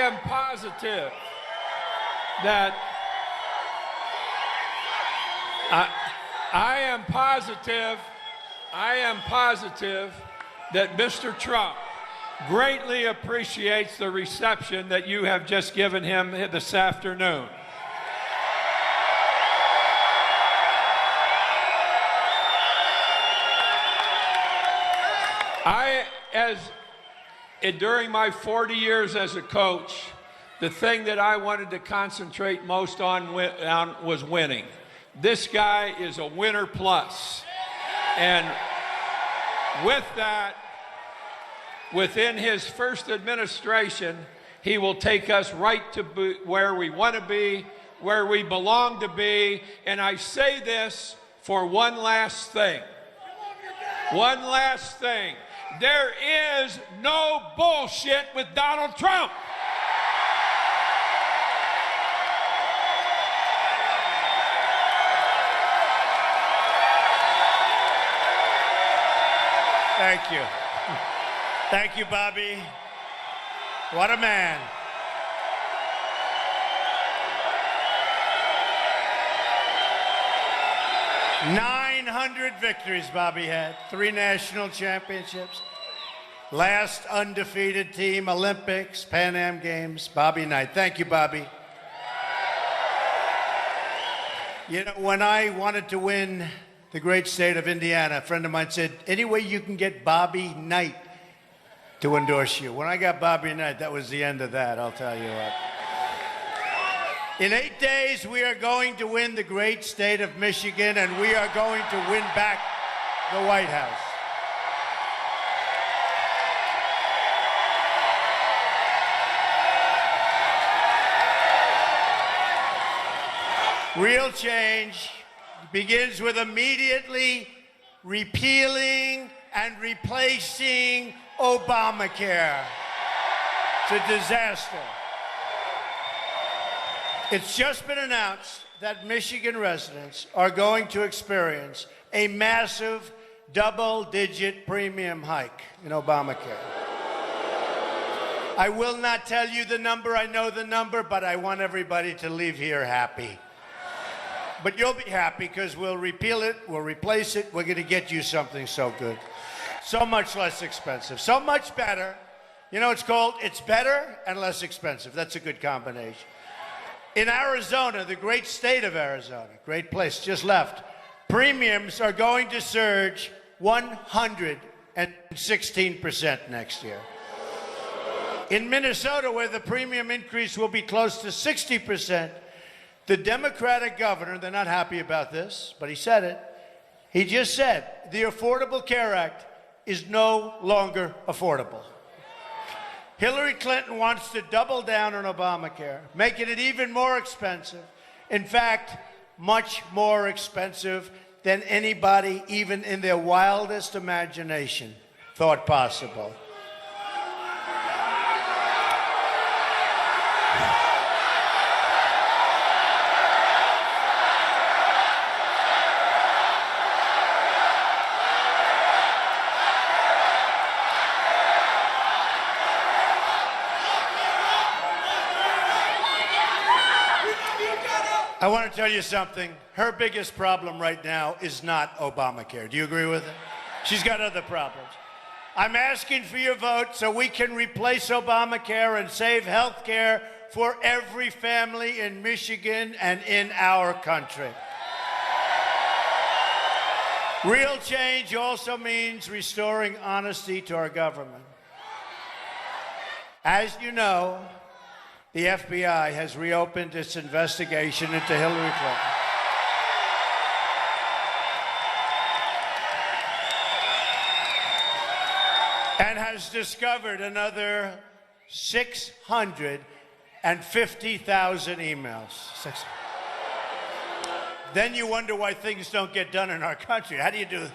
am positive that I am positive that Mr. Trump greatly appreciates the reception that you have just given him this afternoon. During my 40 years as a coach, the thing that I wanted to concentrate most on was winning. This guy is a winner plus. And with that, within his first administration, he will take us right to where we want to be, where we belong to be. And I say this for one last thing. One last thing. There is no bullshit with Donald Trump. Thank you. Thank you, Bobby. What a man. "900 victories Bobby had, 3 national championships, last undefeated team, Olympics, Pan Am Games, Bobby Knight." Thank you, Bobby. You know, when I wanted to win the great state of Indiana, a friend of mine said, "Any way you can get Bobby Knight to endorse you." When I got Bobby Knight, that was the end of that, I'll tell you what. In 8 days, we are going to win the great state of Michigan, and we are going to win back the White House. Real change begins with immediately repealing and replacing Obamacare. It's a disaster. It's just been announced that Michigan residents are going to experience a massive double-digit premium hike in Obamacare. I will not tell you the number. I know the number, but I want everybody to leave here happy. But you'll be happy because we'll repeal it, we'll replace it, we're going to get you something so good. So much less expensive, so much better. You know, it's better and less expensive. That's a good combination. In Arizona, the great state of Arizona, great place, just left, premiums are going to surge 116% next year. In Minnesota, where the premium increase will be close to 60%, the Democratic governor, they're not happy about this, but he said it. He just said the Affordable Care Act is no longer affordable. Hillary Clinton wants to double down on Obamacare, making it even more expensive. In fact, much more expensive than anybody, even in their wildest imagination, thought possible. I want to tell you something. Her biggest problem right now is not Obamacare. Do you agree with it? She's got other problems. I'm asking for your vote so we can replace Obamacare and save health care for every family in Michigan and in our country. Real change also means restoring honesty to our government. As you know, the FBI has reopened its investigation into Hillary Clinton. And has discovered another 650,000 emails. Then you wonder why things don't get done in our country. How do you do?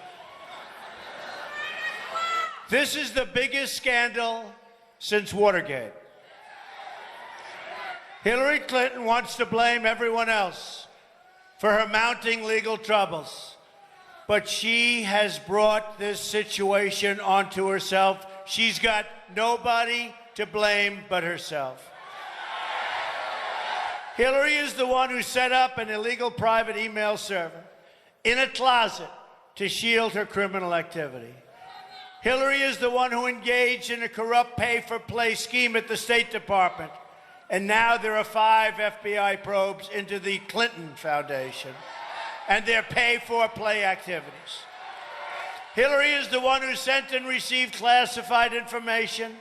This is the biggest scandal since Watergate. Hillary Clinton wants to blame everyone else for her mounting legal troubles, but she has brought this situation onto herself. She's got nobody to blame but herself. Hillary is the one who set up an illegal private email server in a closet to shield her criminal activity. Hillary is the one who engaged in a corrupt pay-for-play scheme at the State Department. And now there are 5 FBI probes into the Clinton Foundation and their pay-for-play activities. Hillary is the one who sent and received classified information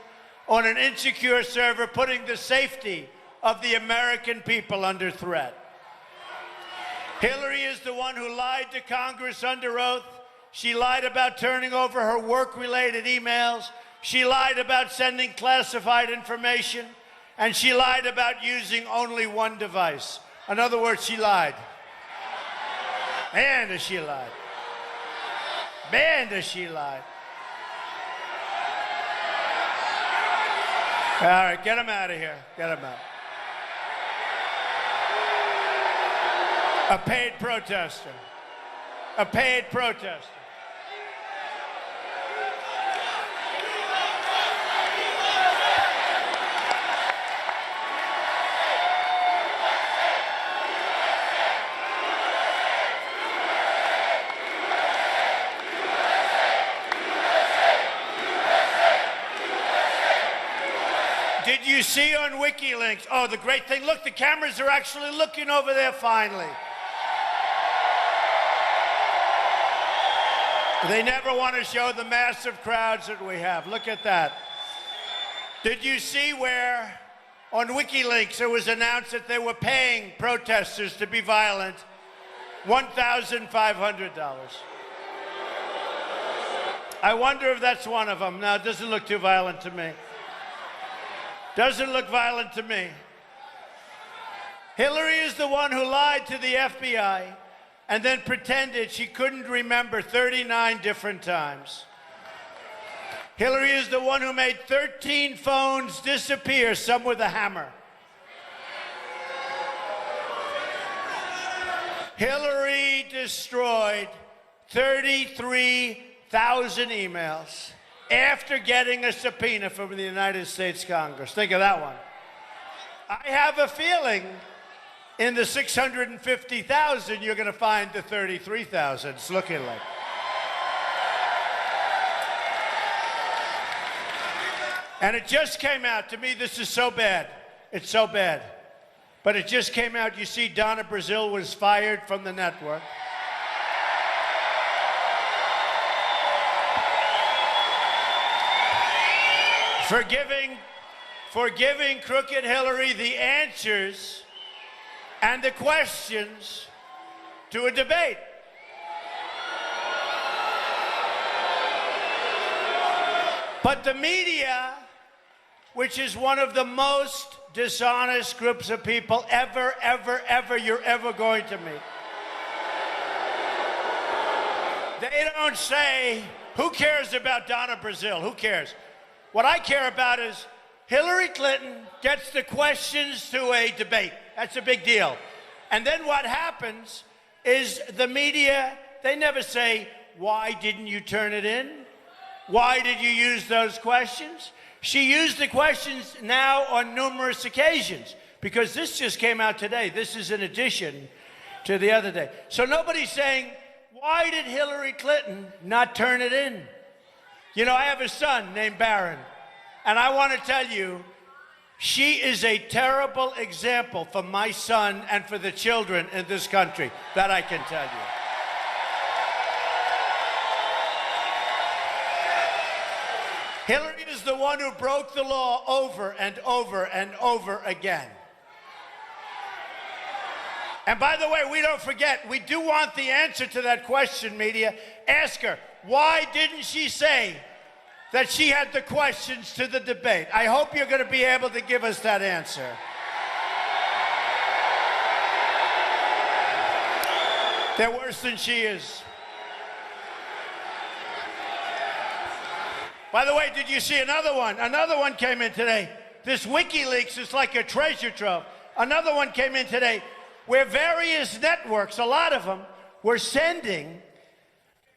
on an insecure server, putting the safety of the American people under threat. Hillary is the one who lied to Congress under oath. She lied about turning over her work-related emails. She lied about sending classified information. And she lied about using only one device. In other words, she lied. Man, does she lie. Man, does she lie. All right, get him out of here. Get him out. A paid protester. A paid protester. Did you see on WikiLeaks? Oh, the great thing. Look, the cameras are actually looking over there finally. They never want to show the massive crowds that we have. Look at that. Did you see where on WikiLeaks it was announced that they were paying protesters to be violent? $1,500. I wonder if that's one of them. No, it doesn't look too violent to me. Doesn't look violent to me. Hillary is the one who lied to the FBI and then pretended she couldn't remember 39 different times. Hillary is the one who made 13 phones disappear, some with a hammer. Hillary destroyed 33,000 emails after getting a subpoena from the United States Congress. Think of that one. I have a feeling in the 650,000, you're going to find the 33,000. It's looking like. And it just came out. To me, this is so bad. It's so bad. But it just came out. You see, Donna Brazile was fired from the network. For giving crooked Hillary the answers and the questions to a debate. But the media, which is one of the most dishonest groups of people you're ever going to meet, they don't say, who cares about Donna Brazile? Who cares? What I care about is Hillary Clinton gets the questions to a debate. That's a big deal. And then what happens is the media, they never say, why didn't you turn it in? Why did you use those questions? She used the questions now on numerous occasions because this just came out today. This is in addition to the other day. So nobody's saying, why did Hillary Clinton not turn it in? You know, I have a son named Barron, and I want to tell you, she is a terrible example for my son and for the children in this country, that I can tell you. Hillary is the one who broke the law over and over and over again. And by the way, we don't forget, we do want the answer to that question, media. Ask her, why didn't she say that she had the questions to the debate? I hope you're going to be able to give us that answer. They're worse than she is. By the way, did you see another one? Another one came in today. This WikiLeaks is like a treasure trove. Another one came in today where various networks, a lot of them, were sending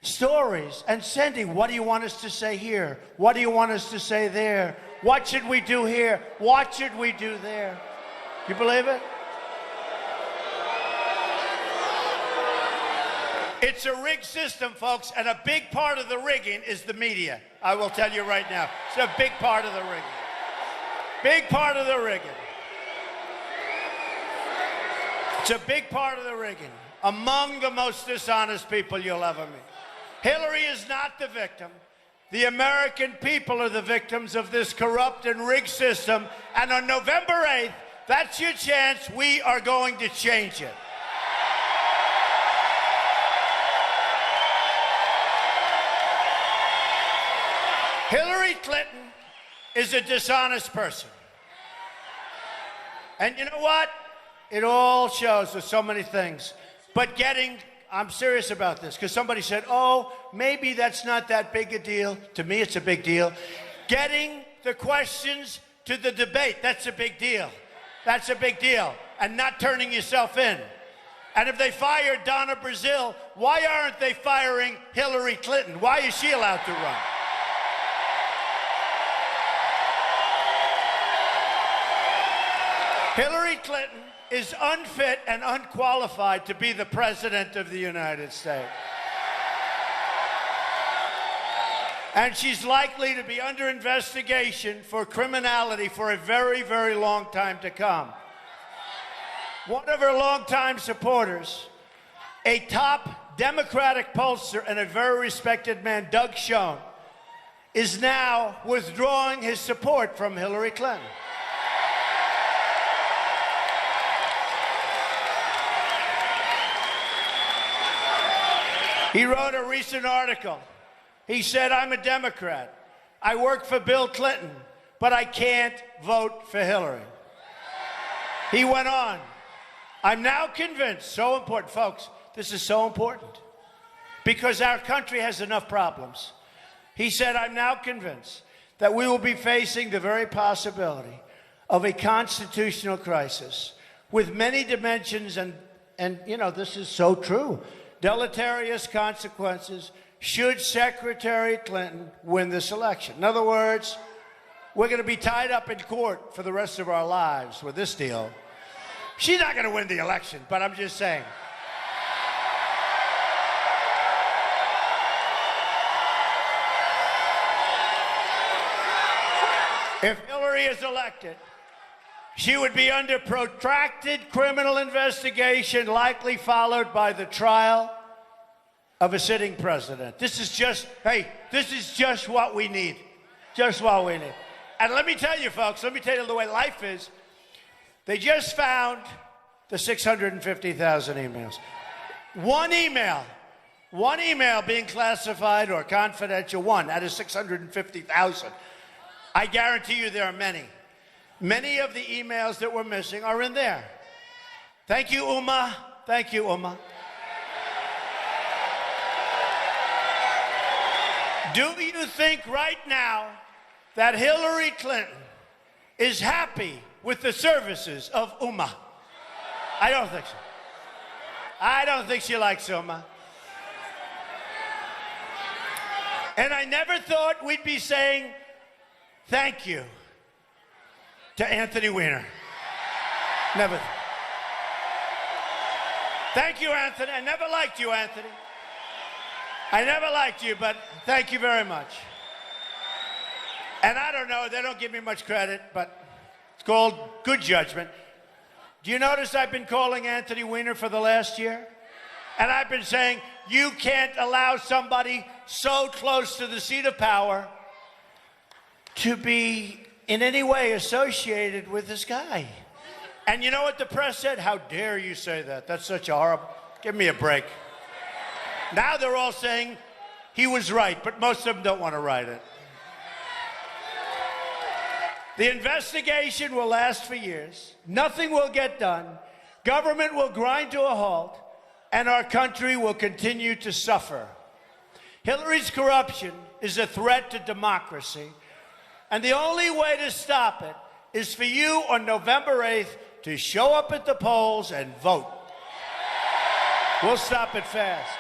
stories and sending, what do you want us to say here? What do you want us to say there? What should we do here? What should we do there? You believe it? It's a rigged system, folks, and a big part of the rigging is the media. I will tell you right now. It's a big part of the rigging. Big part of the rigging. It's a big part of the rigging. Among the most dishonest people you'll ever meet. Hillary is not the victim. The American people are the victims of this corrupt and rigged system. And on November 8th, that's your chance. We are going to change it. Hillary Clinton is a dishonest person. And you know what? It all shows with so many things. But I'm serious about this, because somebody said, oh, maybe that's not that big a deal. To me, it's a big deal. Getting the questions to the debate, that's a big deal. That's a big deal. And not turning yourself in. And if they fired Donna Brazile, why aren't they firing Hillary Clinton? Why is she allowed to run? Hillary Clinton is unfit and unqualified to be the President of the United States. And she's likely to be under investigation for criminality for a very, very long time to come. One of her longtime supporters, a top Democratic pollster and a very respected man, Doug Schoen, is now withdrawing his support from Hillary Clinton. He wrote a recent article. He said, I'm a Democrat. I work for Bill Clinton, but I can't vote for Hillary. He went on, I'm now convinced, so important, folks, this is so important, because our country has enough problems. He said, I'm now convinced that we will be facing the very possibility of a constitutional crisis with many dimensions and you know, this is so true, deleterious consequences should Secretary Clinton win this election. In other words, we're going to be tied up in court for the rest of our lives with this deal. She's not going to win the election, but I'm just saying. If Hillary is elected, she would be under protracted criminal investigation, likely followed by the trial of a sitting president. This is just what we need. Just what we need. And let me tell you, folks, let me tell you the way life is. They just found the 650,000 emails. One email being classified or confidential, one out of 650,000. I guarantee you there are many. Many of the emails that were missing are in there. Thank you, Uma. Thank you, Uma. Do you think right now that Hillary Clinton is happy with the services of Uma? I don't think so. I don't think she likes Uma. And I never thought we'd be saying thank you to Anthony Weiner. Never. Thank you, Anthony. I never liked you, Anthony. I never liked you, but thank you very much. And I don't know, they don't give me much credit, but it's called good judgment. Do you notice I've been calling Anthony Weiner for the last year? And I've been saying, you can't allow somebody so close to the seat of power to be in any way associated with this guy. And you know what the press said? How dare you say that? That's such a horrible... Give me a break. Now they're all saying he was right, but most of them don't want to write it. The investigation will last for years. Nothing will get done. Government will grind to a halt, and our country will continue to suffer. Hillary's corruption is a threat to democracy, and the only way to stop it is for you on November 8th to show up at the polls and vote. We'll stop it fast.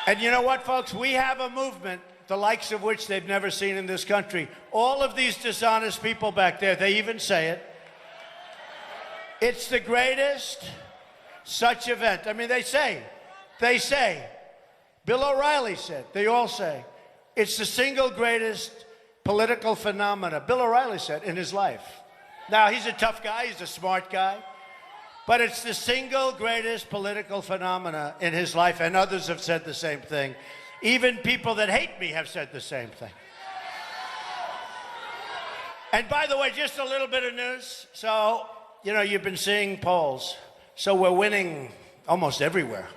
And you know what, folks? We have a movement, the likes of which they've never seen in this country. All of these dishonest people back there, they even say it. It's the greatest such event. I mean, they say, Bill O'Reilly said, they all say, it's the single greatest political phenomena, Bill O'Reilly said, in his life. Now, he's a tough guy, he's a smart guy, but it's the single greatest political phenomena in his life, and others have said the same thing. Even people that hate me have said the same thing. And by the way, just a little bit of news. So, you know, you've been seeing polls. So we're winning almost everywhere.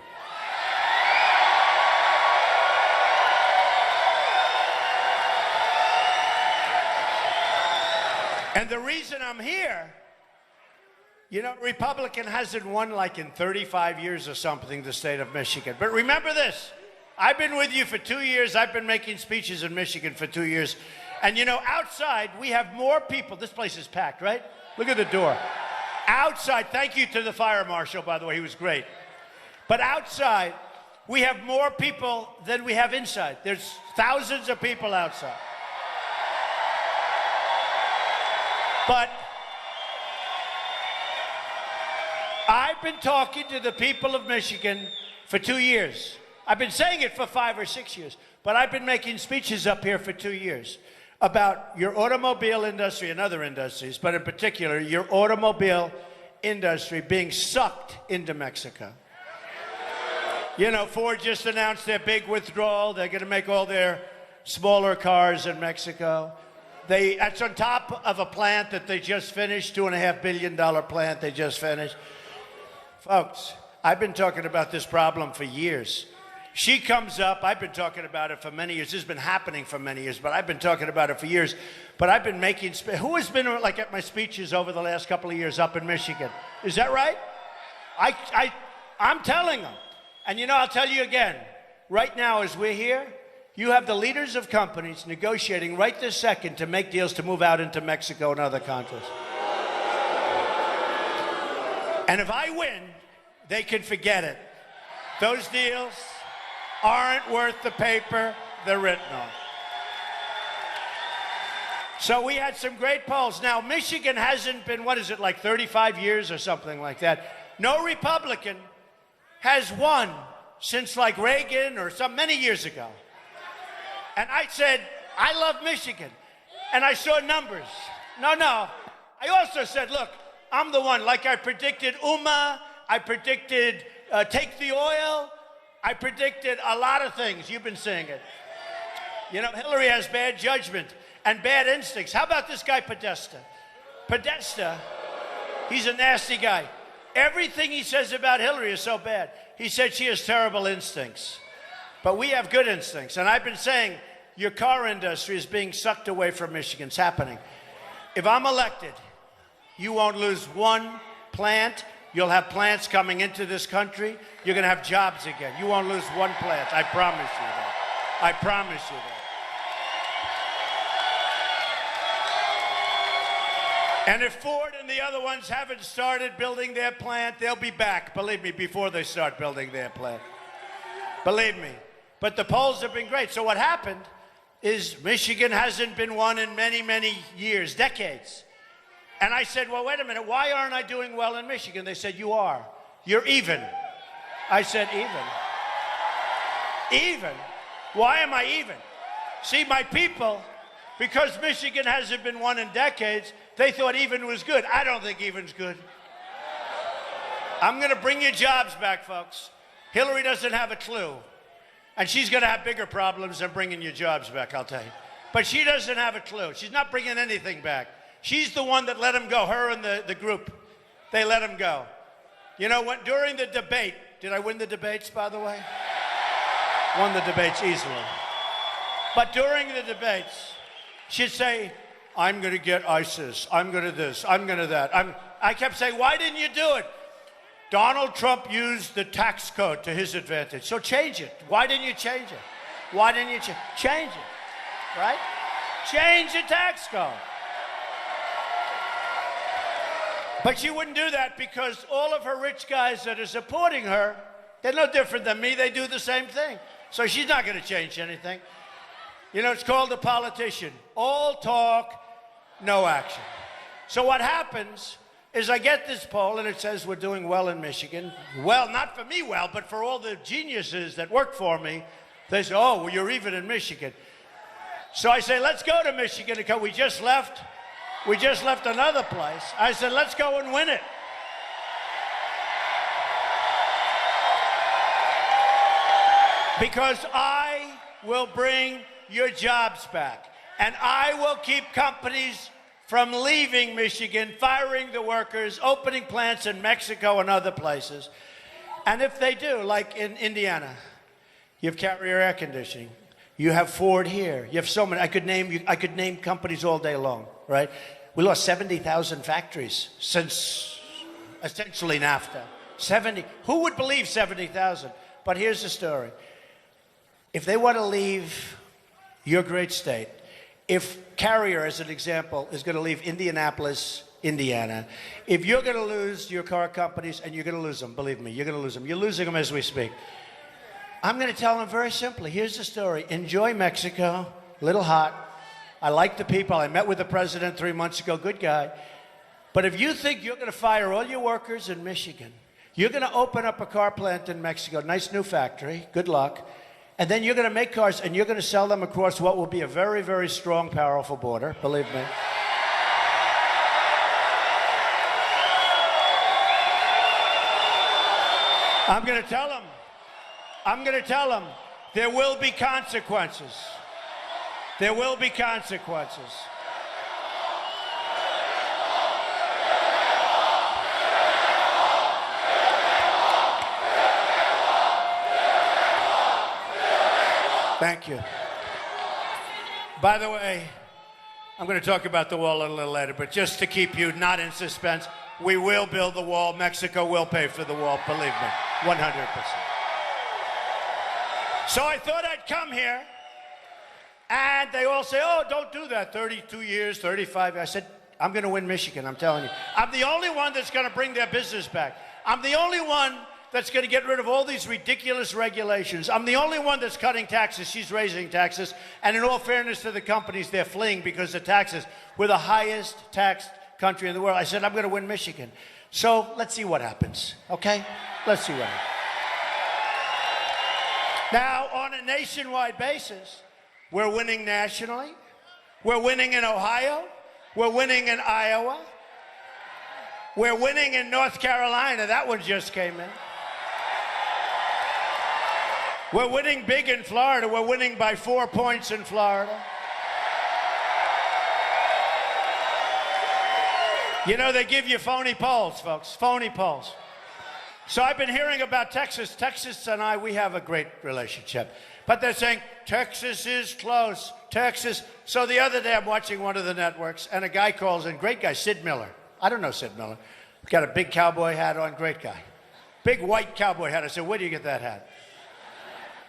And the reason I'm here, you know, Republican hasn't won like in 35 years or something, the state of Michigan. But remember this, I've been with you for 2 years. I've been making speeches in Michigan for 2 years. And you know, outside, we have more people. This place is packed, right? Look at the door. Outside, thank you to the fire marshal, by the way, he was great. But outside, we have more people than we have inside. There's thousands of people outside. But I've been talking to the people of Michigan for 2 years. I've been saying it for 5 or 6 years, but I've been making speeches up here for 2 years about your automobile industry and other industries, but in particular, your automobile industry being sucked into Mexico. You know, Ford just announced their big withdrawal. They're going to make all their smaller cars in Mexico. That's on top of a plant that they just finished, $2.5 billion plant they just finished. Folks, I've been talking about this problem for years. She comes up, I've been talking about it for many years. This has been happening for many years, but I've been talking about it for years. But I've been making, who has been like at my speeches over the last couple of years up in Michigan? Is that right? I'm telling them. And you know, I'll tell you again, right now as we're here, you have the leaders of companies negotiating right this second to make deals to move out into Mexico and other countries. And if I win, they can forget it. Those deals aren't worth the paper they're written on. So we had some great polls. Now, Michigan hasn't been, what is it, like 35 years or something like that. No Republican has won since like Reagan or many years ago. And I said, I love Michigan. And I saw numbers. No. I also said, look, I'm the one. Like I predicted UMA. I predicted Take the Oil. I predicted a lot of things. You've been seeing it. You know, Hillary has bad judgment and bad instincts. How about this guy, Podesta? Podesta, he's a nasty guy. Everything he says about Hillary is so bad. He said she has terrible instincts. But we have good instincts. And I've been saying your car industry is being sucked away from Michigan. It's happening. If I'm elected, you won't lose one plant. You'll have plants coming into this country. You're going to have jobs again. You won't lose one plant. I promise you that. I promise you that. And if Ford and the other ones haven't started building their plant, they'll be back, believe me, before they start building their plant. Believe me. But the polls have been great. So what happened is Michigan hasn't been won in many, many years, decades. And I said, well, wait a minute, why aren't I doing well in Michigan? They said, you are. You're even. I said, even? Even? Why am I even? See, my people, because Michigan hasn't been won in decades, they thought even was good. I don't think even's good. I'm going to bring your jobs back, folks. Hillary doesn't have a clue. And she's going to have bigger problems than bringing your jobs back, I'll tell you. But she doesn't have a clue. She's not bringing anything back. She's the one that let him go, her and the group. They let him go. You know, during the debate, did I win the debates, by the way? Won the debates easily. But during the debates, she'd say, I'm going to get ISIS. I'm going to this. I'm going to that. I kept saying, why didn't you do it? Donald Trump used the tax code to his advantage. So change it. Why didn't you change it? Why didn't you change it? Right? Change the tax code. But she wouldn't do that because all of her rich guys that are supporting her, they're no different than me. They do the same thing. So she's not going to change anything. You know, it's called a politician. All talk, no action. So what happens is I get this poll and it says we're doing well in Michigan. Well, not for me well, but for all the geniuses that work for me. They say, oh, well, you're even in Michigan. So I say, let's go to Michigan. Because we just left another place. I said, let's go and win it. Because I will bring your jobs back. And I will keep companies from leaving Michigan, firing the workers, opening plants in Mexico and other places. And if they do, like in Indiana, you have Carrier Air Conditioning. You have Ford here. You have so many. I could name companies all day long, right? We lost 70,000 factories since essentially NAFTA. 70. Who would believe 70,000? But here's the story. If they want to leave your great state, if Carrier, as an example, is going to leave Indianapolis, Indiana, if you're going to lose your car companies, and you're going to lose them, believe me, you're going to lose them. You're losing them as we speak. I'm going to tell them very simply. Here's the story. Enjoy Mexico. A little hot. I like the people. I met with the president 3 months ago. Good guy. But if you think you're going to fire all your workers in Michigan, you're going to open up a car plant in Mexico, nice new factory, good luck, and then you're going to make cars and you're going to sell them across what will be a very, very strong, powerful border, believe me. I'm going to tell them there will be consequences. There will be consequences. Thank you. By the way, I'm going to talk about the wall a little later, but just to keep you not in suspense, we will build the wall. Mexico will pay for the wall, believe me, 100%. So I thought I'd come here, and they all say, oh, don't do that, 32 years, 35 years. I said, I'm going to win Michigan, I'm telling you. I'm the only one that's going to bring their business back. I'm the only one that's going to get rid of all these ridiculous regulations. I'm the only one that's cutting taxes. She's raising taxes. And in all fairness to the companies, they're fleeing because of taxes. We're the highest taxed country in the world. I said, I'm going to win Michigan. So let's see what happens, okay? Let's see what happens. Now, on a nationwide basis, we're winning nationally. We're winning in Ohio. We're winning in Iowa. We're winning in North Carolina. That one just came in. We're winning big in Florida. We're winning by 4 points in Florida. You know, they give you phony polls, folks, phony polls. So I've been hearing about Texas. Texas and I, we have a great relationship. But they're saying, Texas is close, Texas. So the other day I'm watching one of the networks, and a guy calls in, great guy, Sid Miller. I don't know Sid Miller. Got a big cowboy hat on, great guy. Big white cowboy hat. I said, where do you get that hat?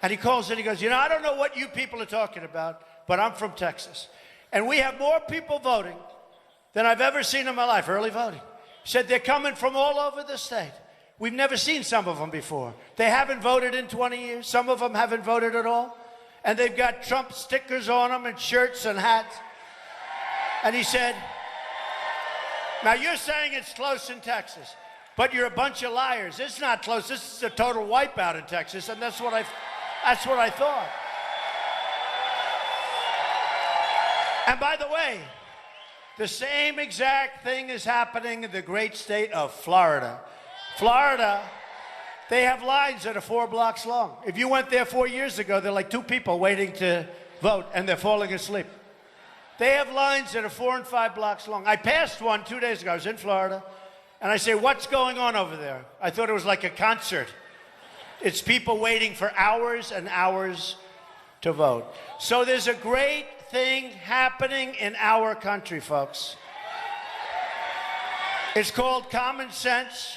And he calls in, he goes, you know, I don't know what you people are talking about, but I'm from Texas. And we have more people voting than I've ever seen in my life, early voting. He said they're coming from all over the state. We've never seen some of them before. They haven't voted in 20 years. Some of them haven't voted at all. And they've got Trump stickers on them and shirts and hats. And he said, now you're saying it's close in Texas, but you're a bunch of liars. It's not close. This is a total wipeout in Texas, and that's what I thought. And by the way, the same exact thing is happening in the great state of Florida. Florida, they have lines that are 4 blocks long. If you went there 4 years ago, there are like 2 people waiting to vote, and they're falling asleep. They have lines that are 4 and 5 blocks long. I passed one 2 days ago. I was in Florida, and I say, what's going on over there? I thought it was like a concert. It's people waiting for hours and hours to vote. So there's a great thing happening in our country, folks. It's called common sense.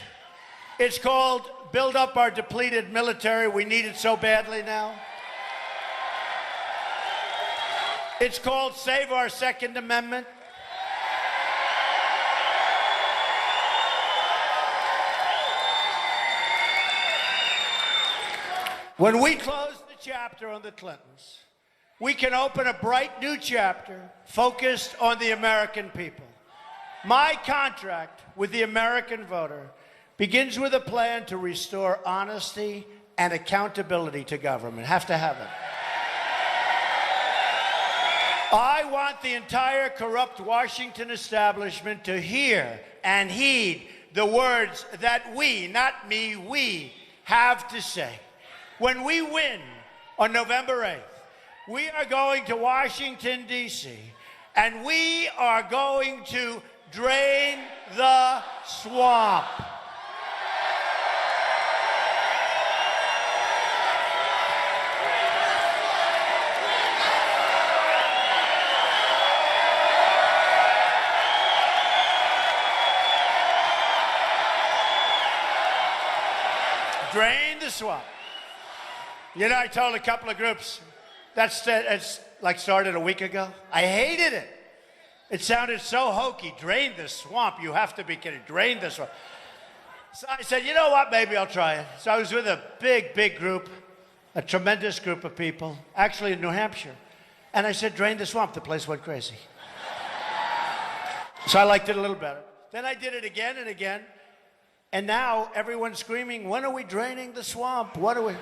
It's called build up our depleted military. We need it so badly now. It's called save our Second Amendment. When we close the chapter on the Clintons, we can open a bright new chapter focused on the American people. My contract with the American voter begins with a plan to restore honesty and accountability to government. Have to have it. I want the entire corrupt Washington establishment to hear and heed the words that we, not me, we have to say. When we win on November 8th, we are going to Washington, D.C., and we are going to drain the swamp. Drain the swamp. You know, I told a couple of groups, it's like started a week ago. I hated it. It sounded so hokey. Drain the swamp. You have to be kidding. Drain the swamp. So I said, you know what? Maybe I'll try it. So I was with a big group, a tremendous group of people, actually in New Hampshire. And I said, drain the swamp. The place went crazy. So I liked it a little better. Then I did it again and again. And now everyone's screaming, when are we draining the swamp? What are we?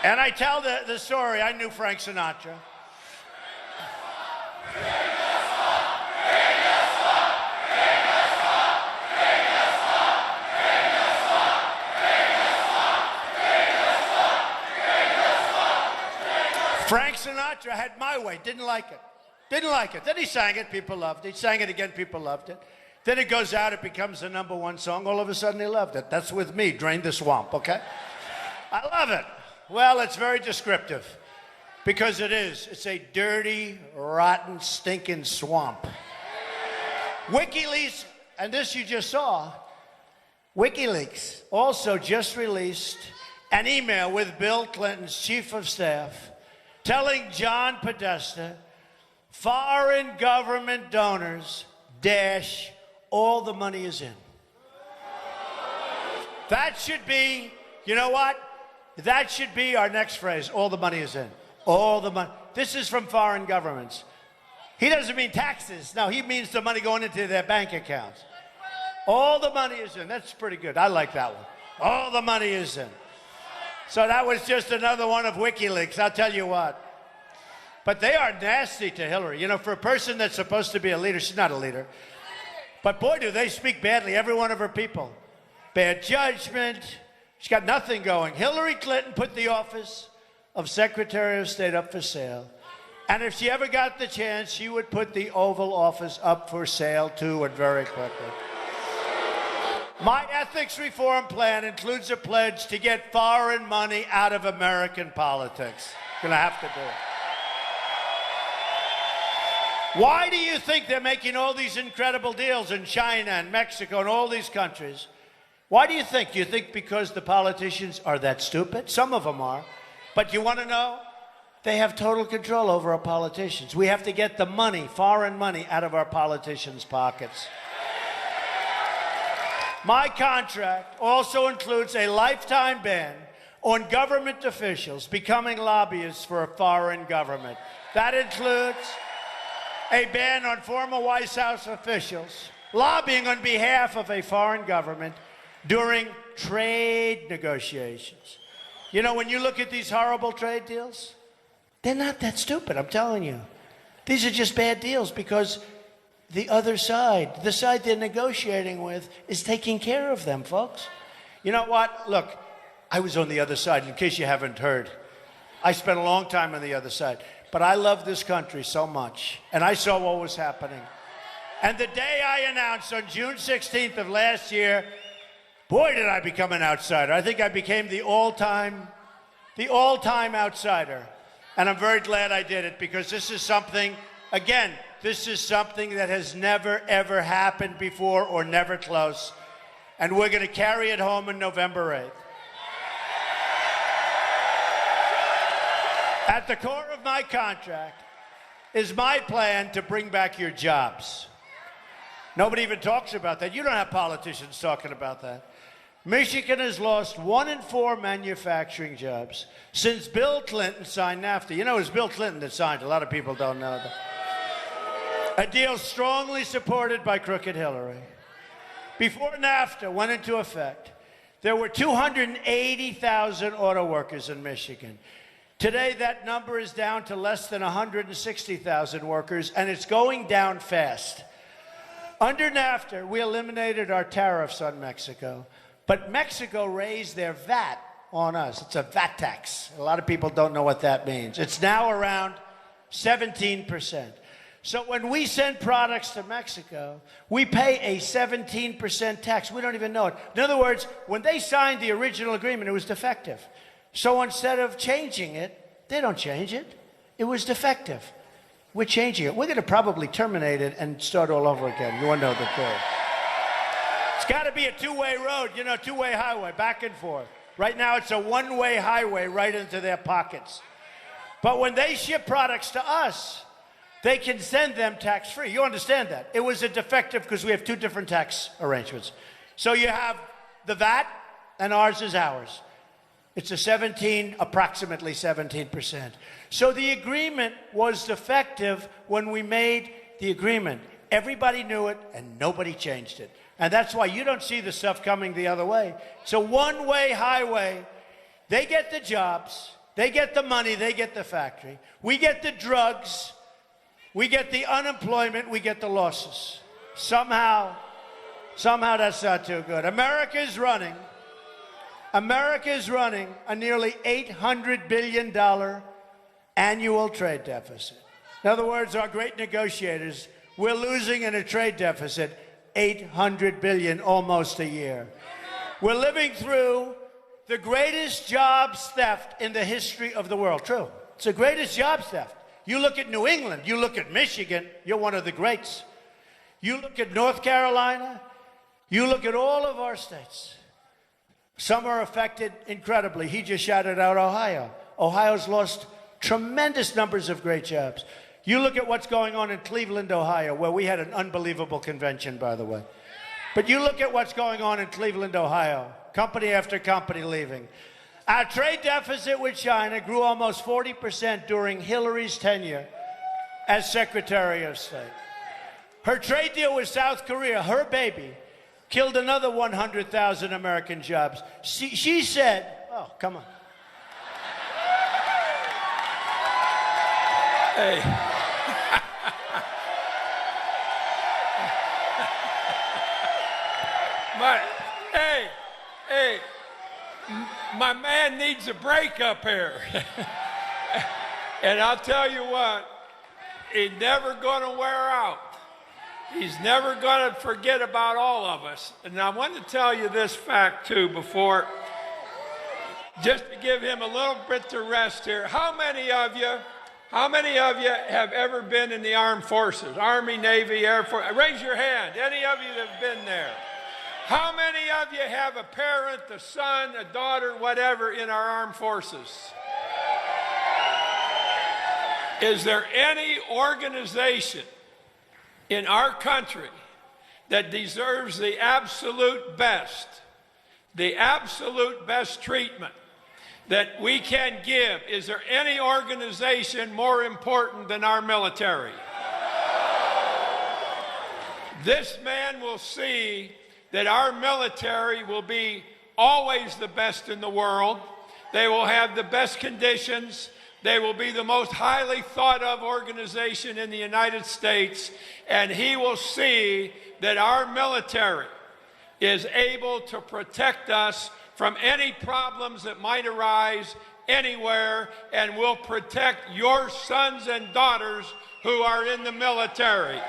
And I tell the story. I knew Frank Sinatra. Frank Sinatra had My Way, didn't like it. Didn't like it. Then he sang it, people loved it. He sang it again, people loved it. Then it goes out, it becomes the #1 song. All of a sudden, he loved it. That's with me, Drain the Swamp, okay? I love it. Well, it's very descriptive because it is. It's a dirty, rotten, stinking swamp. WikiLeaks, and this you just saw, WikiLeaks also just released an email with Bill Clinton's chief of staff telling John Podesta, foreign government donors, dash, all the money is in. That should be, you know what? That should be our next phrase. All the money is in. All the money. This is from foreign governments. He doesn't mean taxes. No, he means the money going into their bank accounts. All the money is in. That's pretty good. I like that one. All the money is in. So that was just another one of WikiLeaks. I'll tell you what. But they are nasty to Hillary. You know, for a person that's supposed to be a leader, she's not a leader. But boy, do they speak badly, every one of her people. Bad judgment. She's got nothing going. Hillary Clinton put the office of Secretary of State up for sale. And if she ever got the chance, she would put the Oval Office up for sale too, and very quickly. My ethics reform plan includes a pledge to get foreign money out of American politics. Gonna have to do it. Why do you think they're making all these incredible deals in China and Mexico and all these countries? Why do you think? Do you think because the politicians are that stupid? Some of them are. But you want to know? They have total control over our politicians. We have to get the money, foreign money, out of our politicians' pockets. My contract also includes a lifetime ban on government officials becoming lobbyists for a foreign government. That includes a ban on former White House officials lobbying on behalf of a foreign government during trade negotiations. You know, when you look at these horrible trade deals, they're not that stupid, I'm telling you. These are just bad deals because the other side, the side they're negotiating with, is taking care of them, folks. You know what? Look, I was on the other side, in case you haven't heard. I spent a long time on the other side. But I love this country so much, and I saw what was happening. And the day I announced on June 16th of last year, boy, did I become an outsider. I think I became the all-time outsider. And I'm very glad I did it because this is something, again, this is something that has never, ever happened before or never close. And we're going to carry it home on November 8th. At the core of my contract is my plan to bring back your jobs. Nobody even talks about that. You don't have politicians talking about that. Michigan has lost 1 in 4 manufacturing jobs since Bill Clinton signed NAFTA. You know, it was Bill Clinton that signed. A lot of people don't know that. A deal strongly supported by crooked Hillary. Before NAFTA went into effect, there were 280,000 auto workers in Michigan. Today, that number is down to less than 160,000 workers, and it's going down fast. Under NAFTA, we eliminated our tariffs on Mexico, but Mexico raised their VAT on us. It's a VAT tax. A lot of people don't know what that means. It's now around 17%. So when we send products to Mexico, we pay a 17% tax. We don't even know it. In other words, when they signed the original agreement, it was defective. So instead of changing it, they don't change it. It was defective. We're changing it. We're going to probably terminate it and start all over again. You want to know the truth? It's got to be a two-way road, you know, two-way highway, back and forth. Right now, it's a one-way highway right into their pockets. But when they ship products to us, they can send them tax-free. You understand that? It was a defective because we have two different tax arrangements. So you have the VAT, and ours is ours. It's approximately 17%. So the agreement was defective when we made the agreement. Everybody knew it, and nobody changed it. And that's why you don't see the stuff coming the other way. It's a one-way highway. They get the jobs, they get the money, they get the factory. We get the drugs, we get the unemployment, we get the losses. Somehow that's not too good. America is running a nearly $800 billion annual trade deficit. In other words, our great negotiators, we're losing in a trade deficit $800 billion almost a year. We're living through the greatest jobs theft in the history of the world. True. It's the greatest jobs theft. You look at New England, you look at Michigan, you're one of the greats. You look at North Carolina, you look at all of our states. Some are affected incredibly. He just shouted out Ohio. Ohio's lost tremendous numbers of great jobs. You look at what's going on in Cleveland, Ohio, where we had an unbelievable convention, by the way. But you look at what's going on in Cleveland, Ohio, company after company leaving. Our trade deficit with China grew almost 40% during Hillary's tenure as Secretary of State. Her trade deal with South Korea, her baby, killed another 100,000 American jobs. She said, oh, come on. Hey. My man needs a break up here. And I'll tell you what, he's never going to wear out. He's never going to forget about all of us. And I want to tell you this fact, too, before, just to give him a little bit to rest here. How many of you have ever been in the armed forces? Army, Navy, Air Force? Raise your hand. Any of you that have been there? How many of you have a parent, a son, a daughter, whatever, in our armed forces? Is there any organization in our country that deserves the absolute best treatment that we can give? Is there any organization more important than our military? This man will see that our military will be always the best in the world. They will have the best conditions. They will be the most highly thought of organization in the United States. And he will see that our military is able to protect us from any problems that might arise anywhere, and will protect your sons and daughters who are in the military.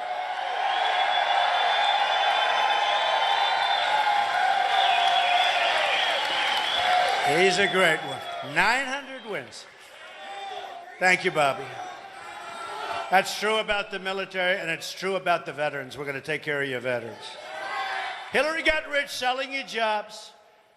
He's a great one. 900 wins. Thank you, Bobby. That's true about the military, and it's true about the veterans. We're going to take care of your veterans. Hillary got rich selling you jobs.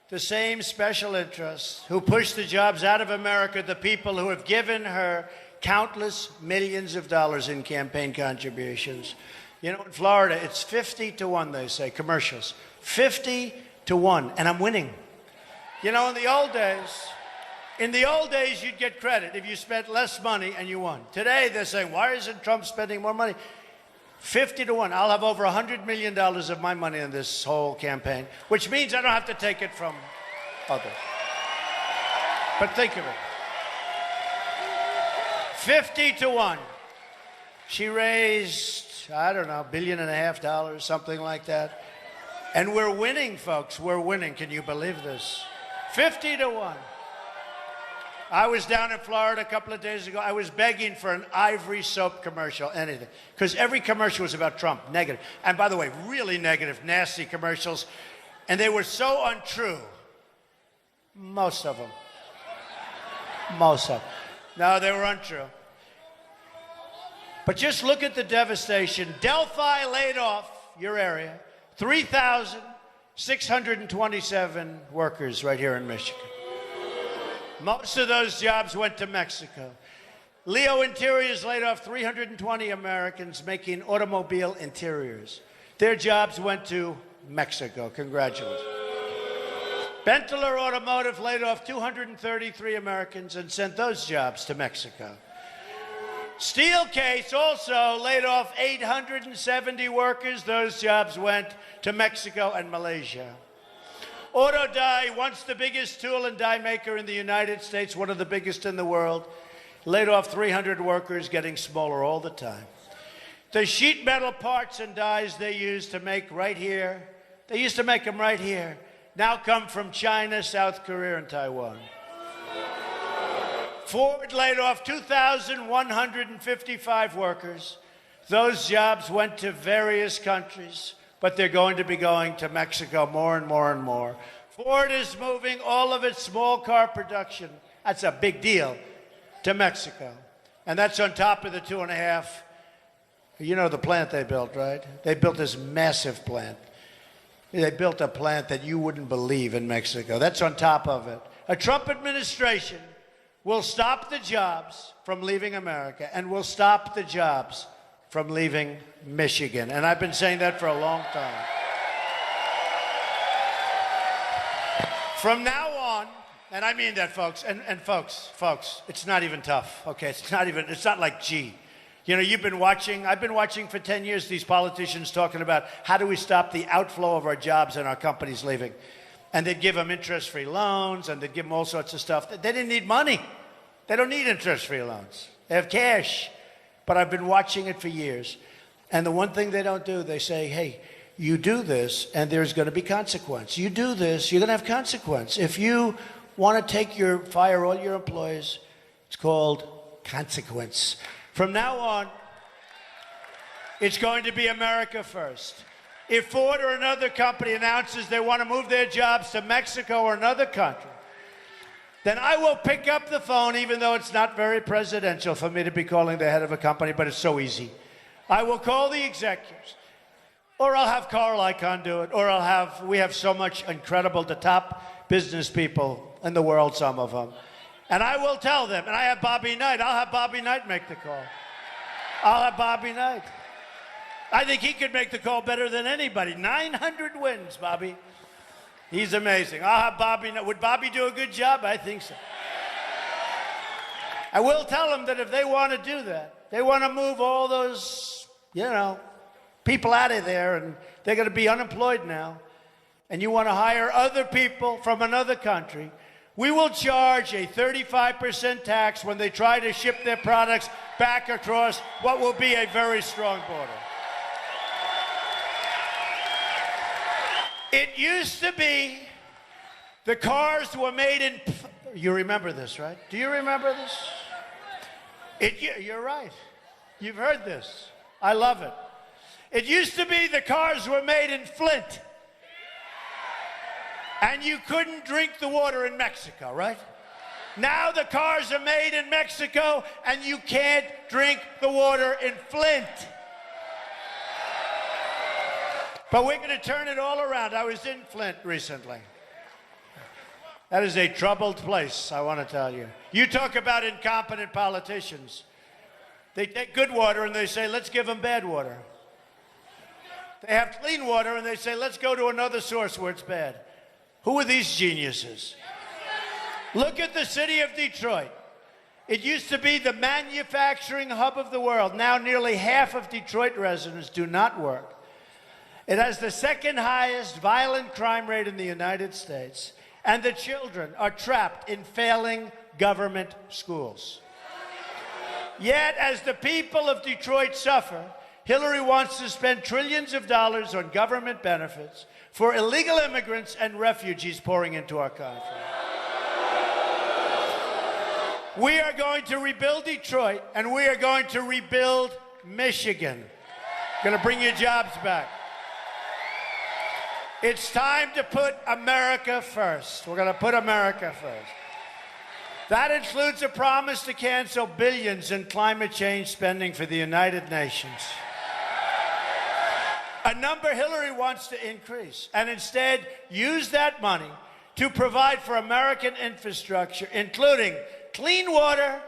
The same special interests who pushed the jobs out of America, the people who have given her countless millions of dollars in campaign contributions. You know, in Florida, it's 50-1, they say, commercials. 50-1, and I'm winning. You know, in the old days, you'd get credit if you spent less money and you won. Today, they're saying, why isn't Trump spending more money? 50 to 1. I'll have over $100 million of my money in this whole campaign, which means I don't have to take it from others. But think of it. 50 to 1. She raised, I don't know, $1.5 billion, something like that. And we're winning, folks. We're winning. Can you believe this? 50 to 1. I was down in Florida a couple of days ago. I was begging for an Ivory soap commercial, anything. Because every commercial was about Trump, negative. And by the way, really negative, nasty commercials. And they were so untrue. Most of them. Most of them. No, they were untrue. But just look at the devastation. Delphi laid off, your area, 3,627 workers right here in Michigan. Most of those jobs went to Mexico. Leo Interiors laid off 320 Americans making automobile interiors. Their jobs went to Mexico. Congratulations. Benteler Automotive laid off 233 Americans and sent those jobs to Mexico. Steelcase also laid off 870 workers. Those jobs went to Mexico and Malaysia. Autodye, once the biggest tool and die maker in the United States, one of the biggest in the world, laid off 300 workers, getting smaller all the time. The sheet metal parts and dies they used to make right here, they used to make them right here, now come from China, South Korea, and Taiwan. Ford laid off 2,155 workers. Those jobs went to various countries, but they're going to be going to Mexico more and more and more. Ford is moving all of its small car production, that's a big deal, to Mexico. And that's on top of the 2.5. You know the plant they built, right? They built this massive plant. They built a plant that you wouldn't believe in Mexico. That's on top of it. A Trump administration will stop the jobs from leaving America and will stop the jobs from leaving Michigan. And I've been saying that for a long time. From now on, and I mean that, folks, and folks, it's not even tough, okay? It's not like, gee. You know, I've been watching for 10 years these politicians talking about how do we stop the outflow of our jobs and our companies leaving. And they'd give them interest-free loans, and they'd give them all sorts of stuff. They didn't need money. They don't need interest-free loans. They have cash. But I've been watching it for years. And the one thing they don't do, they say, hey, you do this, and there's going to be consequence. You do this, you're going to have consequence. If you want to fire all your employees, it's called consequence. From now on, it's going to be America first. If Ford or another company announces they want to move their jobs to Mexico or another country, then I will pick up the phone, even though it's not very presidential for me to be calling the head of a company, but it's so easy. I will call the executives, or I'll have Carl Icahn do it, or we have so much incredible, the top business people in the world, some of them. And I will tell them, and I have Bobby Knight. I'll have Bobby Knight make the call. I'll have Bobby Knight. I think he could make the call better than anybody. 900 wins, Bobby. He's amazing. I'll have Bobby. Would Bobby do a good job? I think so. I will tell them that if they want to do that, they want to move all those, people out of there, and they're going to be unemployed now, and you want to hire other people from another country, we will charge a 35% tax when they try to ship their products back across what will be a very strong border. It used to be the cars were made in... You remember this, right? Do you remember this? You're right. You've heard this. I love it. It used to be the cars were made in Flint. And you couldn't drink the water in Mexico, right? Now the cars are made in Mexico and you can't drink the water in Flint. But we're going to turn it all around. I was in Flint recently. That is a troubled place, I want to tell you. You talk about incompetent politicians. They take good water and they say, let's give them bad water. They have clean water and they say, let's go to another source where it's bad. Who are these geniuses? Look at the city of Detroit. It used to be the manufacturing hub of the world. Now nearly half of Detroit residents do not work. It has the second highest violent crime rate in the United States. And the children are trapped in failing government schools. Yet, as the people of Detroit suffer, Hillary wants to spend trillions of dollars on government benefits for illegal immigrants and refugees pouring into our country. We are going to rebuild Detroit, and we are going to rebuild Michigan. Going to bring your jobs back. It's time to put America first. We're going to put America first. That includes a promise to cancel billions in climate change spending for the United Nations. A number Hillary wants to increase, and instead use that money to provide for American infrastructure, including clean water,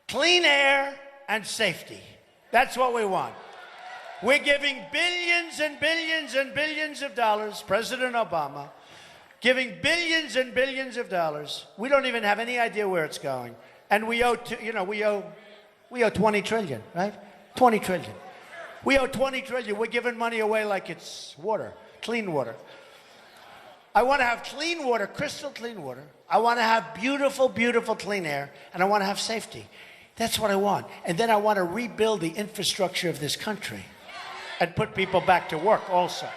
clean air, and safety. That's what we want. We're giving billions and billions and billions of dollars, President Obama, giving billions and billions of dollars. We don't even have any idea where it's going. And we owe, we owe 20 trillion, right? 20 trillion. We owe 20 trillion. We're giving money away like it's water, clean water. I want to have clean water, crystal clean water. I want to have beautiful, beautiful clean air, and I want to have safety. That's what I want. And then I want to rebuild the infrastructure of this country and put people back to work also.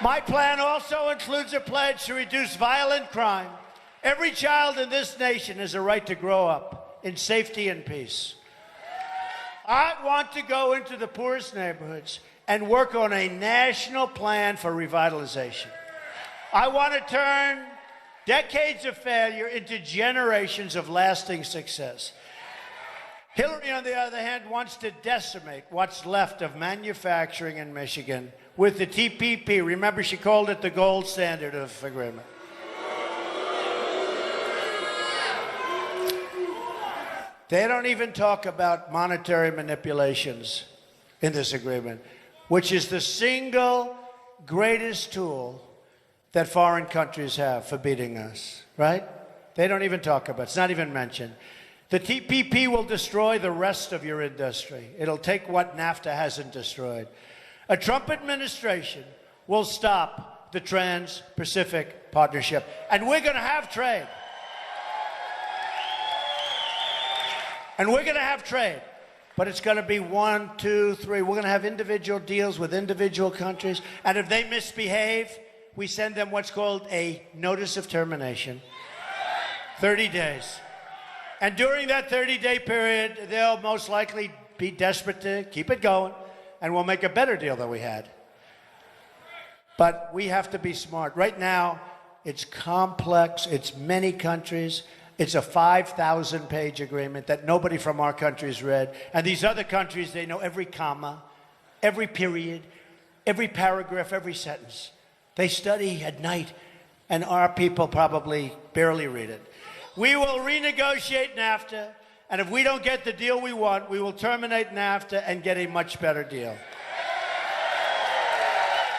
My plan also includes a pledge to reduce violent crime. Every child in this nation has a right to grow up in safety and peace. I want to go into the poorest neighborhoods and work on a national plan for revitalization. I want to turn decades of failure into generations of lasting success. Hillary, on the other hand, wants to decimate what's left of manufacturing in Michigan with the TPP. Remember, she called it the gold standard of agreement. They don't even talk about monetary manipulations in this agreement, which is the single greatest tool that foreign countries have for beating us, right? They don't even talk about it. It's not even mentioned. The TPP will destroy the rest of your industry. It'll take what NAFTA hasn't destroyed. A Trump administration will stop the Trans-Pacific Partnership. And we're going to have trade. And we're going to have trade. But it's going to be 1, 2, 3. We're going to have individual deals with individual countries. And if they misbehave, we send them what's called a notice of termination. 30 days. And during that 30-day period, they'll most likely be desperate to keep it going, and we'll make a better deal than we had. But we have to be smart. Right now, it's complex. It's many countries. It's a 5,000-page agreement that nobody from our country's read. And these other countries, they know every comma, every period, every paragraph, every sentence. They study at night, and our people probably barely read it. We will renegotiate NAFTA, and if we don't get the deal we want, we will terminate NAFTA and get a much better deal.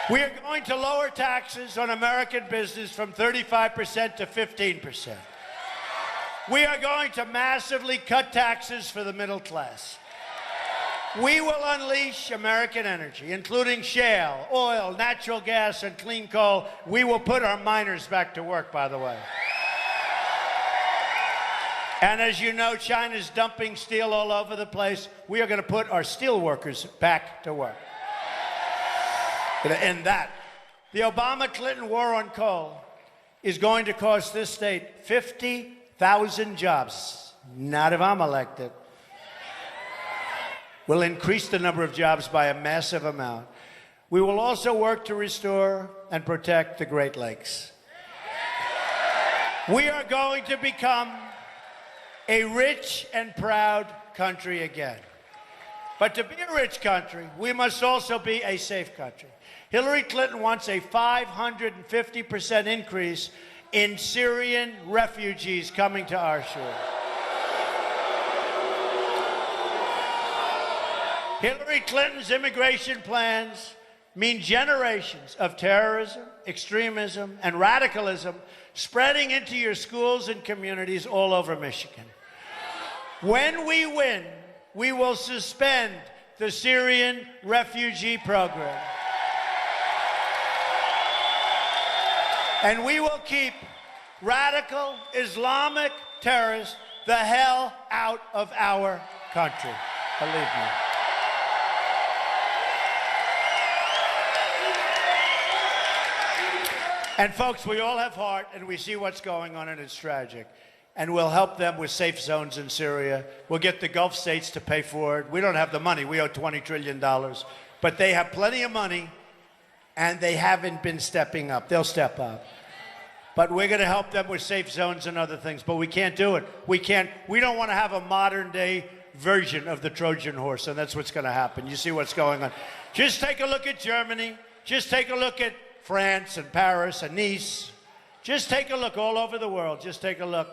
We are going to lower taxes on American business from 35% to 15%. We are going to massively cut taxes for the middle class. We will unleash American energy, including shale, oil, natural gas, and clean coal. We will put our miners back to work, by the way. And as you know, China's dumping steel all over the place. We are going to put our steel workers back to work. Going to end that. The Obama-Clinton war on coal is going to cost this state 50,000 jobs. Not if I'm elected. We'll increase the number of jobs by a massive amount. We will also work to restore and protect the Great Lakes. We are going to become a rich and proud country again. But to be a rich country, we must also be a safe country. Hillary Clinton wants a 550% increase in Syrian refugees coming to our shore. Hillary Clinton's immigration plans mean generations of terrorism, extremism, and radicalism spreading into your schools and communities all over Michigan. When we win, we will suspend the Syrian refugee program. And we will keep radical Islamic terrorists the hell out of our country. Believe me. And folks, we all have heart, and we see what's going on, and it's tragic. And we'll help them with safe zones in Syria. We'll get the Gulf states to pay for it. We don't have the money. We owe $20 trillion. But they have plenty of money, and they haven't been stepping up. They'll step up. But we're going to help them with safe zones and other things. But we can't do it. We don't want to have a modern-day version of the Trojan horse, and that's what's going to happen. You see what's going on. Just take a look at Germany. Just take a look at France and Paris and Nice. Just take a look all over the world. Just take a look.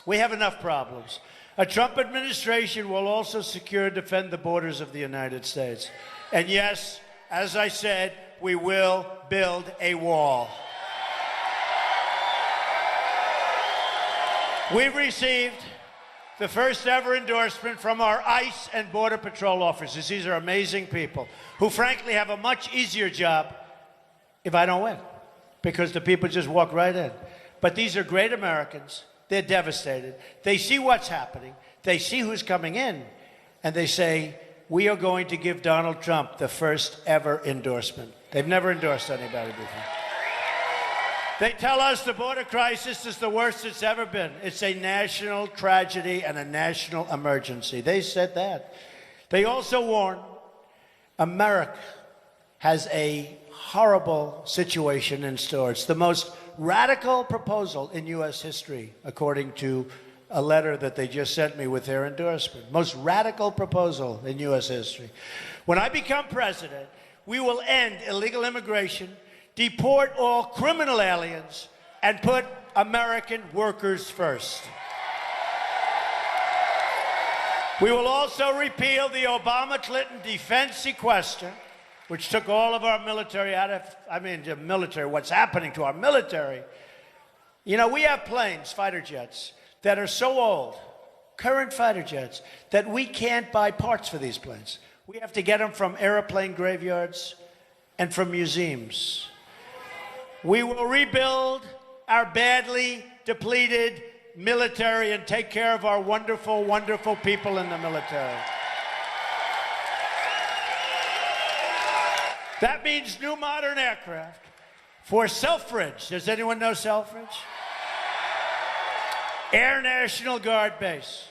We have enough problems. A Trump administration will also secure and defend the borders of the United States. And yes, as I said, we will build a wall. We've received the first ever endorsement from our ICE and Border Patrol officers. These are amazing people who frankly have a much easier job if I don't win, because the people just walk right in. But these are great Americans. They're devastated. They see what's happening. They see who's coming in. And they say, we are going to give Donald Trump the first ever endorsement. They've never endorsed anybody before. They tell us the border crisis is the worst it's ever been. It's a national tragedy and a national emergency. They said that. They also warn America has a horrible situation in store. It's the most radical proposal in U.S. history, according to a letter that they just sent me with their endorsement. Most radical proposal in U.S. history. When I become president, we will end illegal immigration, deport all criminal aliens, and put American workers first. We will also repeal the Obama-Clinton defense sequester, which took all of our military out of, the military, what's happening to our military. You know, we have planes, fighter jets, that are so old, current fighter jets, that we can't buy parts for these planes. We have to get them from airplane graveyards and from museums. We will rebuild our badly depleted military and take care of our wonderful, wonderful people in the military. That means new modern aircraft for Selfridge. Does anyone know Selfridge? Air National Guard Base.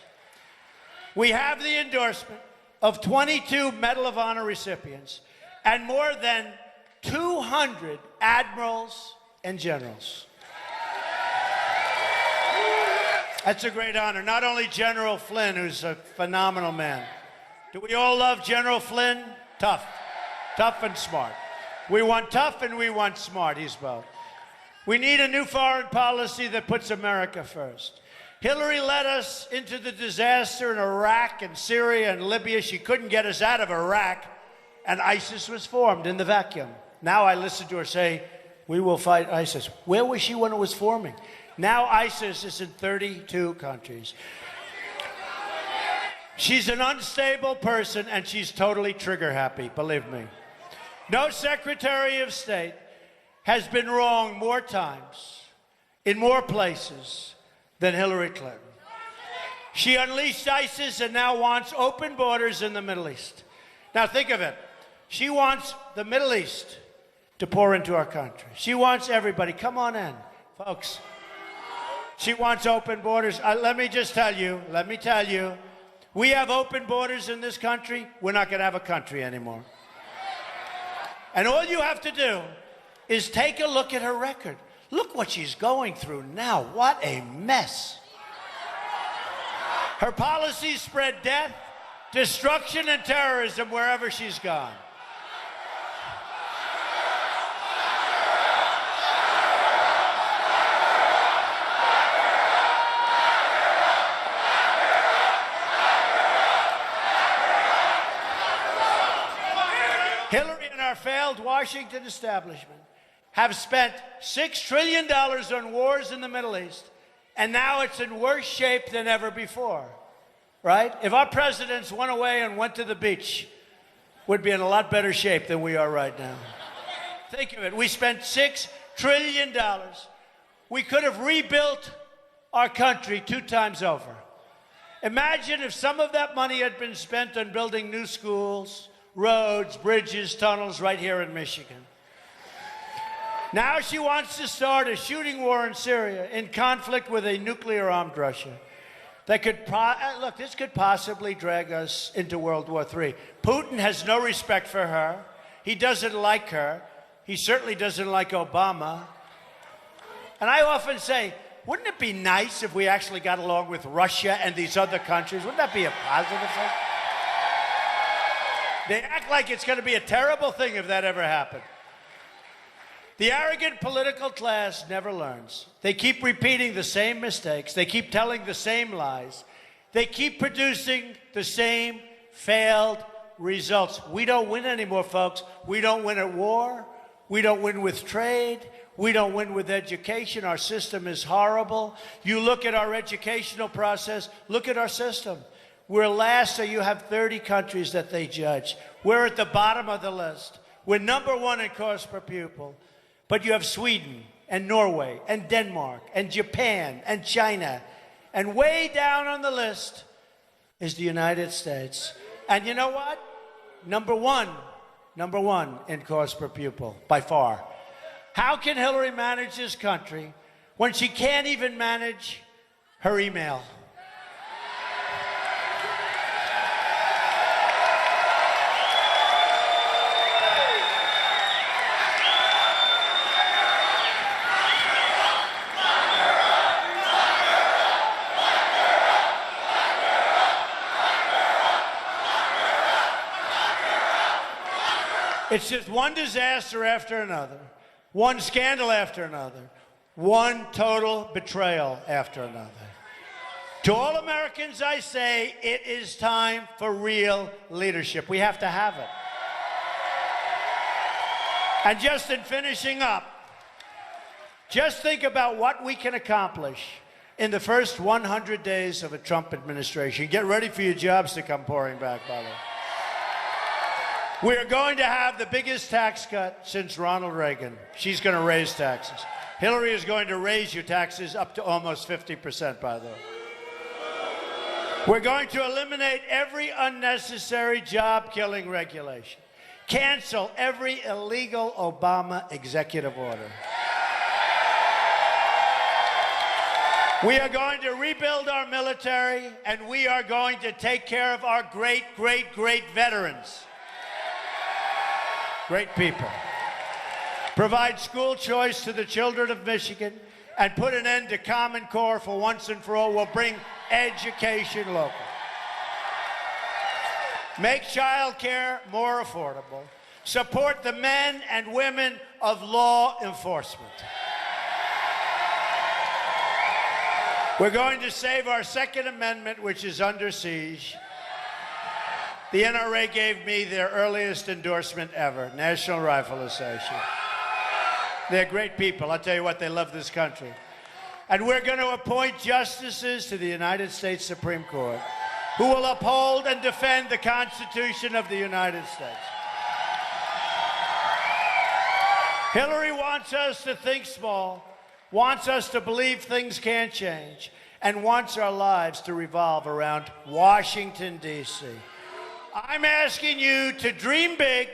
We have the endorsement of 22 Medal of Honor recipients and more than 200 admirals and generals. That's a great honor. Not only General Flynn, who's a phenomenal man. Do we all love General Flynn? Tough. Tough and smart. We want tough and we want smart. He's both. We need a new foreign policy that puts America first. Hillary led us into the disaster in Iraq and Syria and Libya. She couldn't get us out of Iraq, and ISIS was formed in the vacuum. Now I listen to her say, we will fight ISIS. Where was she when it was forming? Now ISIS is in 32 countries. She's an unstable person, and she's totally trigger happy, believe me. No Secretary of State has been wrong more times, in more places, than Hillary Clinton. She unleashed ISIS and now wants open borders in the Middle East. Now think of it. She wants the Middle East to pour into our country. She wants everybody. Come on in, folks. She wants open borders. Let me tell you, we have open borders in this country. We're not going to have a country anymore. And all you have to do is take a look at her record. Look what she's going through now. What a mess. Her policies spread death, destruction, and terrorism wherever she's gone. Hillary and our failed Washington establishment have spent $6 trillion on wars in the Middle East, and now it's in worse shape than ever before. right? If our presidents went away and went to the beach, we'd be in a lot better shape than we are right now. Think of it. We spent $6 trillion. We could have rebuilt our country 2 times over. Imagine if some of that money had been spent on building new schools, roads, bridges, tunnels right here in Michigan. Now she wants to start a shooting war in Syria in conflict with a nuclear-armed Russia. That could, look, this could possibly drag us into World War III. Putin has no respect for her. He doesn't like her. He certainly doesn't like Obama. And I often say, wouldn't it be nice if we actually got along with Russia and these other countries? Wouldn't that be a positive thing? They act like it's going to be a terrible thing if that ever happened. The arrogant political class never learns. They keep repeating the same mistakes. They keep telling the same lies. They keep producing the same failed results. We don't win anymore, folks. We don't win at war. We don't win with trade. We don't win with education. Our system is horrible. You look at our educational process, look at our system. We're last, so you have 30 countries that they judge. We're at the bottom of the list. We're number 1 in cost per pupil. But you have Sweden and Norway and Denmark and Japan and China. And way down on the list is the United States. And you know what? Number one in cost per pupil, by far. How can Hillary manage this country when she can't even manage her email? It's just one disaster after another, one scandal after another, one total betrayal after another. To all Americans, I say, it is time for real leadership. We have to have it. And just in finishing up, just think about what we can accomplish in the first 100 days of a Trump administration. Get ready for your jobs to come pouring back, by the way. We're going to have the biggest tax cut since Ronald Reagan. She's going to raise taxes. Hillary is going to raise your taxes up to almost 50%, by the way. We're going to eliminate every unnecessary job-killing regulation. Cancel every illegal Obama executive order. We are going to rebuild our military, and we are going to take care of our great, great, great veterans. Great people. Provide school choice to the children of Michigan and put an end to Common Core for once and for all. We'll bring education local. Make child care more affordable. Support the men and women of law enforcement. We're going to save our Second Amendment, which is under siege. The NRA gave me their earliest endorsement ever, National Rifle Association. They're great people. I'll tell you what, they love this country. And we're going to appoint justices to the United States Supreme Court who will uphold and defend the Constitution of the United States. Hillary wants us to think small, wants us to believe things can't change, and wants our lives to revolve around Washington, D.C. I'm asking you to dream big,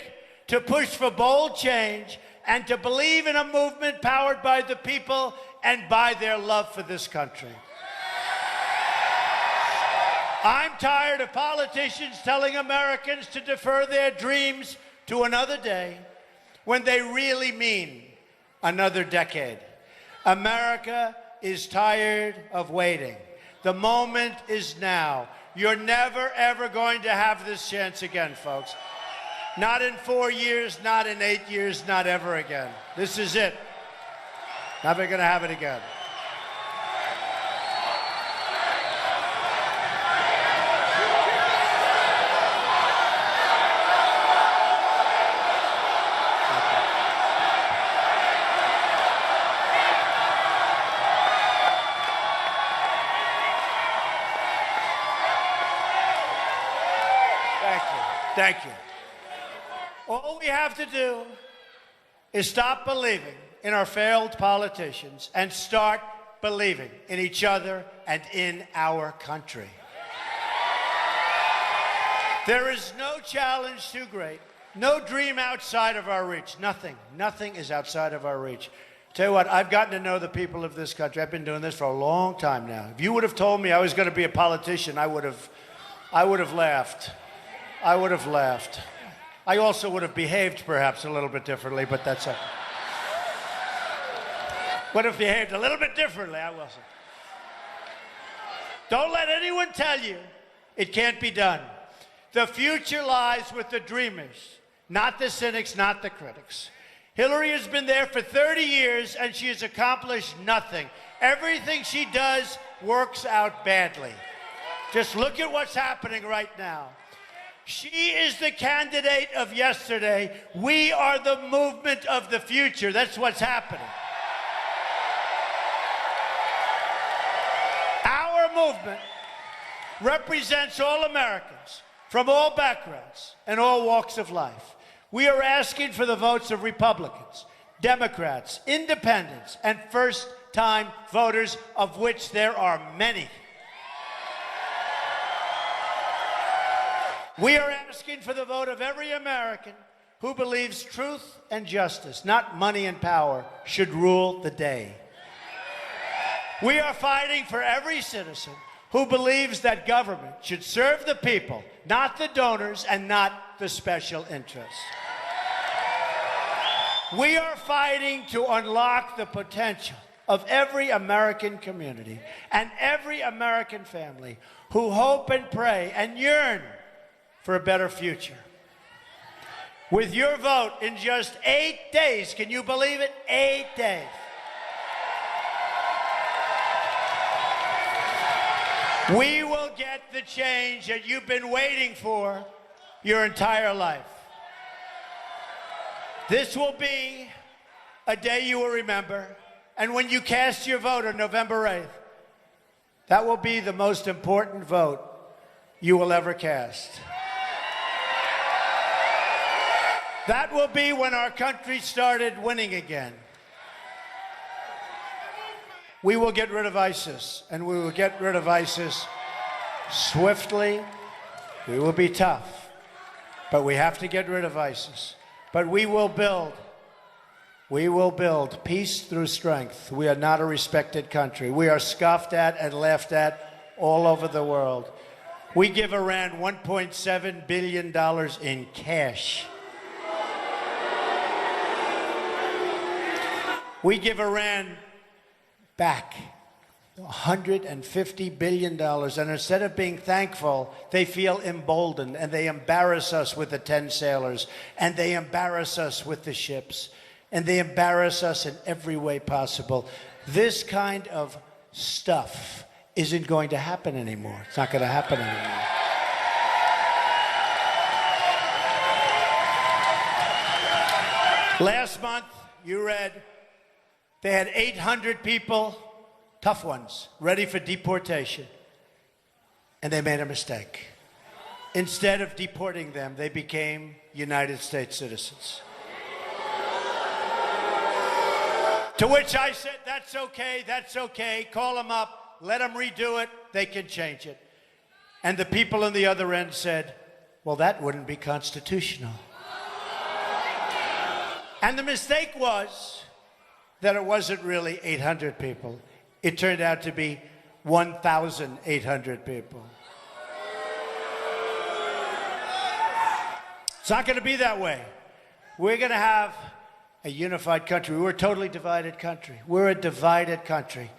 to push for bold change, and to believe in a movement powered by the people and by their love for this country. I'm tired of politicians telling Americans to defer their dreams to another day when they really mean another decade. America is tired of waiting. The moment is now. You're never, ever going to have this chance again, folks. Not in 4 years, not in 8 years, not ever again. This is it. Never going to have it again. Thank you. All we have to do is stop believing in our failed politicians and start believing in each other and in our country. There is no challenge too great, no dream outside of our reach. Nothing is outside of our reach. Tell you what, I've gotten to know the people of this country. I've been doing this for a long time now. If you would have told me I was going to be a politician, I would have laughed. I would have laughed. I also would have behaved perhaps a little bit differently, but that's it. Would have behaved a little bit differently, I will say. Don't let anyone tell you it can't be done. The future lies with the dreamers, not the cynics, not the critics. Hillary has been there for 30 years and she has accomplished nothing. Everything she does works out badly. Just look at what's happening right now. She is the candidate of yesterday. We are the movement of the future. That's what's happening. Our movement represents all Americans from all backgrounds and all walks of life. We are asking for the votes of Republicans, Democrats, Independents, and first-time voters, of which there are many. We are asking for the vote of every American who believes truth and justice, not money and power, should rule the day. We are fighting for every citizen who believes that government should serve the people, not the donors and not the special interests. We are fighting to unlock the potential of every American community and every American family who hope and pray and yearn for a better future. With your vote in just 8 days, can you believe it? 8 days. We will get the change that you've been waiting for your entire life. This will be a day you will remember, and when you cast your vote on November 8th, that will be the most important vote you will ever cast. That will be when our country started winning again. We will get rid of ISIS, and we will get rid of ISIS swiftly. We will be tough, but we have to get rid of ISIS. But we will build peace through strength. We are not a respected country. We are scoffed at and laughed at all over the world. We give Iran $1.7 billion in cash. We give Iran back $150 billion, and instead of being thankful, they feel emboldened, and they embarrass us with the 10 sailors, and they embarrass us with the ships, and they embarrass us in every way possible. This kind of stuff isn't going to happen anymore. It's not going to happen anymore. Last month, you read they had 800 people, tough ones, ready for deportation, and they made a mistake. Instead of deporting them, they became United States citizens. To which I said, that's okay, call them up, let them redo it, they can change it. And the people on the other end said, well, that wouldn't be constitutional. And the mistake was that it wasn't really 800 people. It turned out to be 1,800 people. It's not going to be that way. We're going to have a unified country. We're a totally divided country. We're a divided country.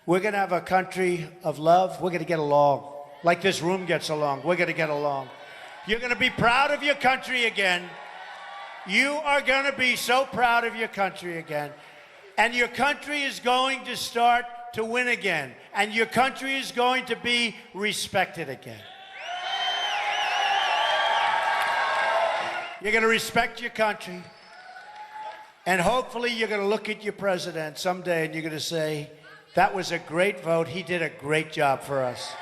We're going to have a country of love. We're going to get along. Like this room gets along. We're going to get along. You're going to be proud of your country again. You are going to be so proud of your country again. And your country is going to start to win again. And your country is going to be respected again. You're going to respect your country. And hopefully you're going to look at your president someday and you're going to say, that was a great vote. He did a great job for us.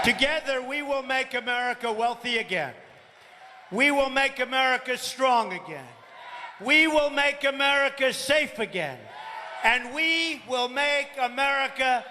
Together, we will make America wealthy again. We will make America strong again. We will make America safe again. And we will make America